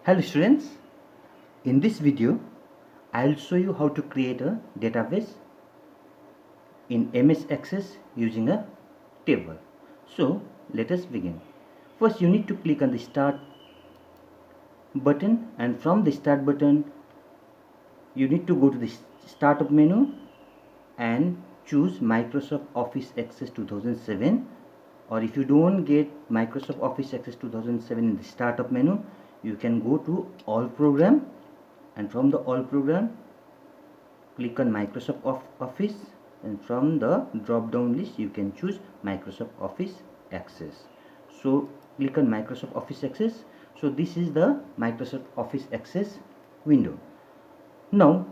Hello students, in this video I'll show you how to create a database in MS Access using a table. So let us begin. First you need to click on the start button, and from the start button you need to go to the startup menu and choose Microsoft Office Access 2007, or if you don't get Microsoft Office Access 2007 in the startup menu, you can go to all program, and from the all program click on Microsoft Office, and from the drop down list you can choose Microsoft Office Access. So click on Microsoft Office Access. So this is the Microsoft Office Access window. Now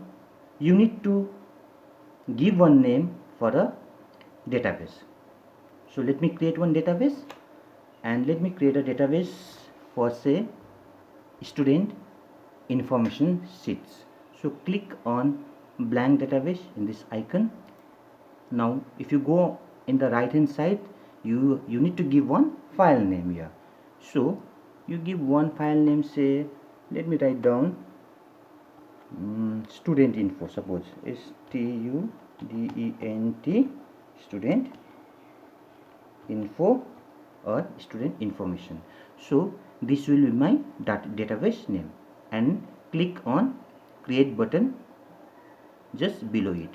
you need to give one name for a database. So let me create one database, and let me create a database for say student information sheets. So click on blank database in this icon. Now if you go in the right hand side, you need to give one file name here. So you give one file name, say let me write down student info, suppose student student info or student information. So this will be my database name, and click on create button just below it.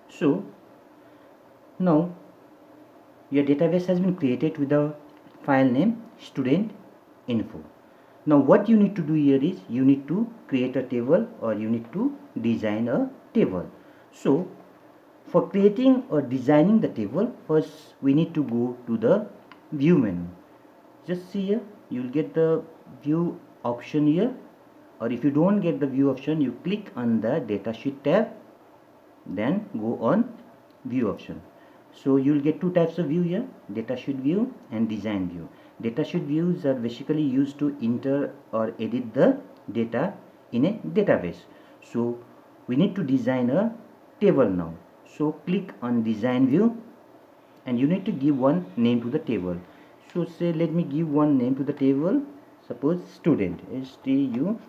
So now your database has been created with the file name student info. Now what you need to do here is you need to create a table, or you need to design a table. So for creating or designing the table, first we need to go to the view menu. Just see here, you will get the view option here, or if you don't get the view option, you click on the datasheet tab, then go on view option. So you will get two types of view here, datasheet view and design view. Datasheet views are basically used to enter or edit the data in a database. So we need to design a table now. So click on design view, and you need to give one name to the table. So say let me give one name to the table, suppose student, student.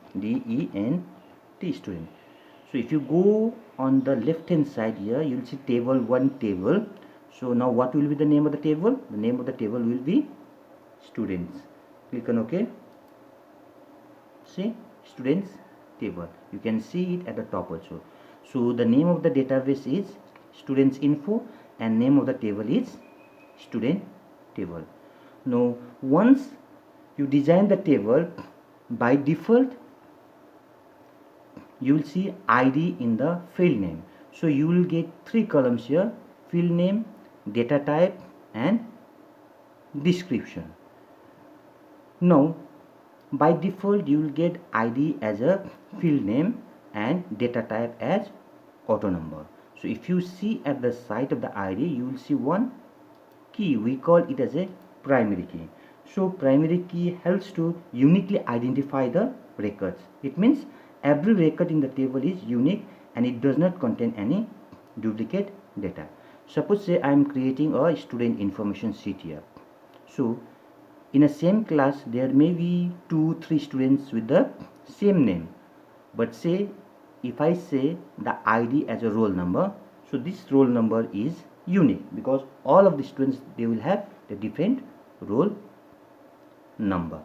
So if you go on the left hand side here, you will see table 1 table. So now what will be the name of the table? The name of the table will be students. Click on OK. See, students table, you can see it at the top also. So the name of the database is students info, and name of the table is student table. Now once you design the table, by default you will see ID in the field name. So you will get 3 columns here: field name, data type and description. Now by default you will get ID as a field name and data type as auto number. So if you see at the side of the ID, you will see one key, we call it as a primary key. So primary key helps to uniquely identify the records. It means every record in the table is unique and it does not contain any duplicate data. Suppose say I am creating a student information sheet here. So in a same class there may be 2-3 students with the same name, but say if I say the ID as a roll number, so this roll number is unique because all of the students, they will have the different roll number.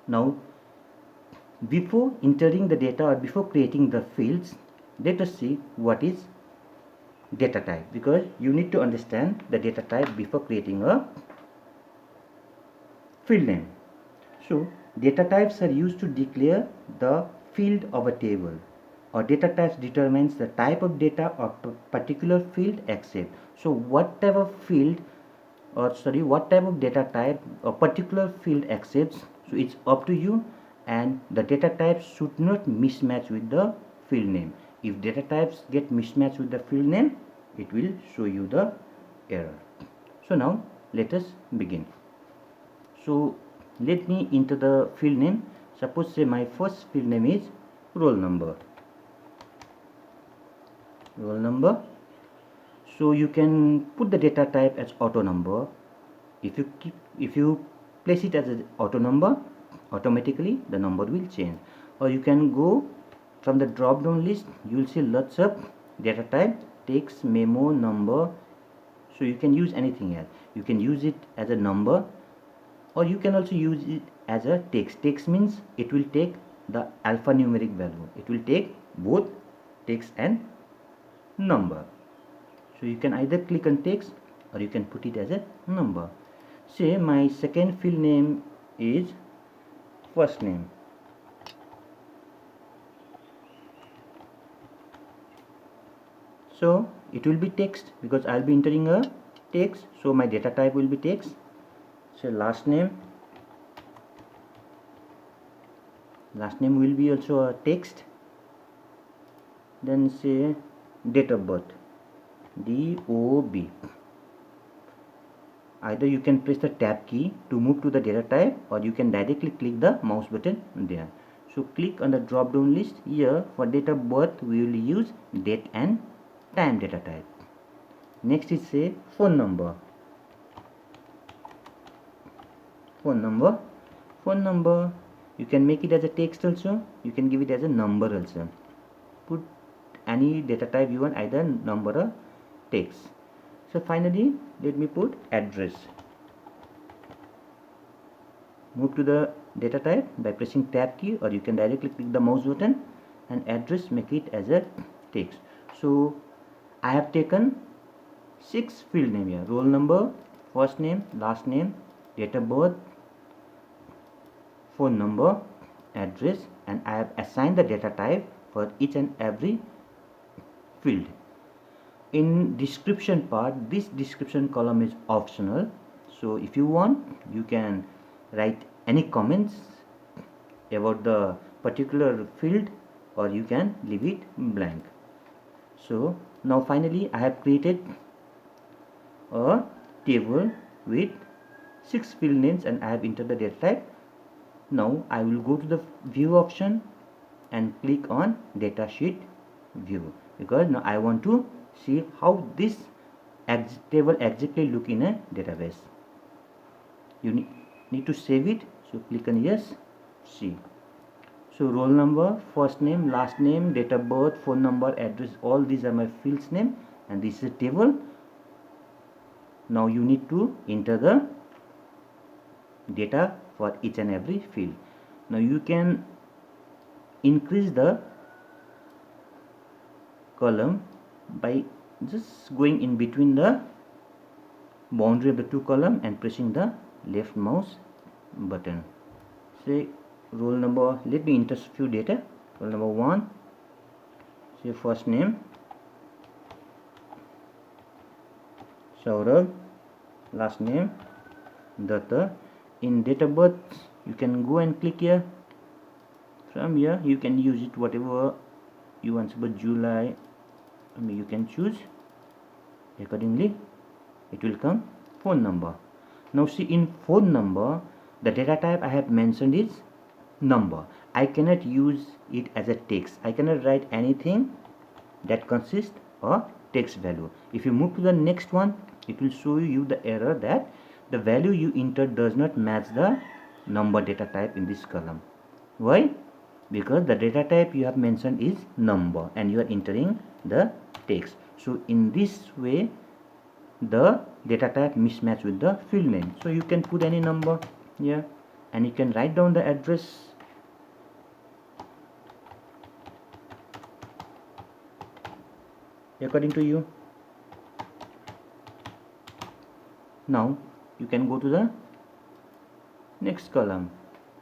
Now before entering the data or before creating the fields, let us see what is data type, because you need to understand the data type before creating a field name. So data types are used to declare the field of a table, or data types determines the type of data or particular field accept. So what type of field, or sorry, what type of data type a particular field accepts, so it's up to you, and the data types should not mismatch with the field name. If data types get mismatched with the field name, it will show you the error. So now let us begin. So let me enter the field name. Suppose say my first field name is roll number. So you can put the data type as auto number. If you place it as an auto number. Automatically the number will change. Or you can go from the drop down list, you will see lots of data type, text, memo, number. So you can use anything else. You can use it as a number, or you can also use it as a text. Text means it will take the alphanumeric value. It will take both text and number. So you can either click on text or you can put it as a number. Say my second field name is first name. So it will be text because I'll be entering a text. So my data type will be text. So last name will be also a text. Then say date of birth, DOB. Either you can press the tab key to move to the data type, or you can directly click the mouse button there. So click on the drop down list. Here for date of birth we will use date and time data type. Next is say phone number. Phone number you can make it as a text also, you can give it as a number also. Put any data type you want, either number or text. So finally let me put address. Move to the data type by pressing tab key, or you can directly click the mouse button, and address, make it as a text. So I have taken 6 field name here: roll number, first name, last name, date of birth, phone number, address, and I have assigned the data type for each and every field. In description part, this description column is optional. So if you want, you can write any comments about the particular field, or you can leave it blank. So now finally I have created a table with 6 field names and I have entered the data type. Now I will go to the view option and click on datasheet view, because now I want to see how this table exactly look in a database. You need to save it, so click on yes, see. So roll number, first name, last name, date of birth, phone number, address, all these are my fields name, and this is a table. Now you need to enter the data for each and every field. Now you can increase the column by just going in between the boundary of the 2 columns and pressing the left mouse button. Say roll number, let me enter few data. Roll number 1, say first name Saurabh, last name Datta. In date of birth you can go and click here. From here you can use it whatever you want, but July, you can choose accordingly. It will come. Phone number. Now see, in phone number the data type I have mentioned is number. I cannot use it as a text. I cannot write anything that consists of text value. If you move to the next one, it will show you the error that the value you entered does not match the number data type in this column. Why? Because the data type you have mentioned is number and you are entering the text. So in this way the data type mismatch with the field name. So you can put any number here and you can write down the address. According to you. Now you can go to the next column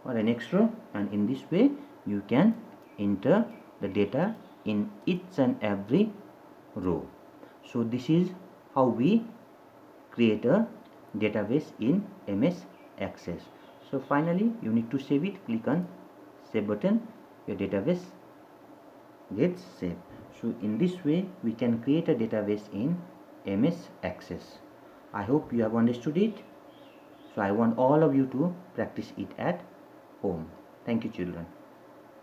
or the next row, and in this way you can enter the data in each and every row. So this is how we create a database in MS Access. So finally you need to save it. Click on save button. Your database gets saved. So in this way we can create a database in MS Access. I hope you have understood it. So I want all of you to practice it at home. Thank you, children.